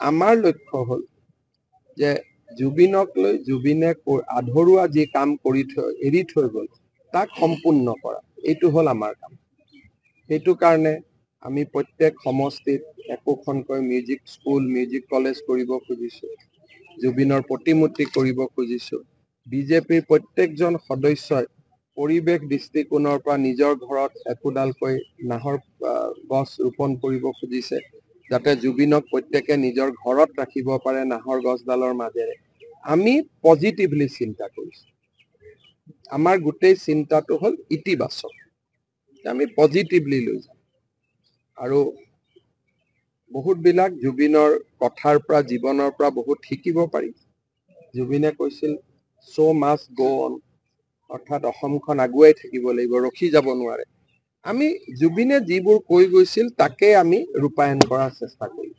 আমাৰ লক্ষ্য হ'ল যে জুবিনক লৈ জুবিনে আধৰুৱা যি কাম এৰি থৈ গ'ল তাক সম্পূৰ্ণ কৰা, এইটো হ'ল আমাৰ কাম। সেইটো কাৰণে আমি প্ৰত্যেক সমষ্টিত একোখনকৈ মিউজিক স্কুল, মিউজিক কলেজ কৰিব খুজিছোঁ, জুবিনৰ প্ৰতিমূৰ্তি কৰিব খুজিছোঁ। বিজেপিৰ প্ৰত্যেকজন সদস্যই পৰিৱেশ দৃষ্টিকোণৰ পৰা নিজৰ ঘৰত একোডালকৈ নাহৰ গছ ৰোপণ কৰিব খুজিছে, যাতে জুবিনক প্ৰত্যেকে নিজৰ ঘৰত ৰাখিব পাৰে নাহৰ গছডালৰ মাজেৰে। আমি পজিটিভলি চিন্তা কৰিছোঁ। আমাৰ গোটেই চিন্তাটো হ'ল ইতিবাচক, আমি পজিটিভলি লৈ যাম। আৰু বহুতবিলাক জুবিনৰ কথাৰ পৰা, জীৱনৰ পৰা বহুত শিকিব পাৰি। জুবিনে কৈছিল চ' মাষ্ট গ' অন, অৰ্থাৎ অসমখন আগুৱাই থাকিব লাগিব, ৰখি যাব নোৱাৰে। আমি জুবিনে যিবোৰ কৈ গৈছিল তাকে আমি ৰূপায়ণ কৰাৰ চেষ্টা কৰিম।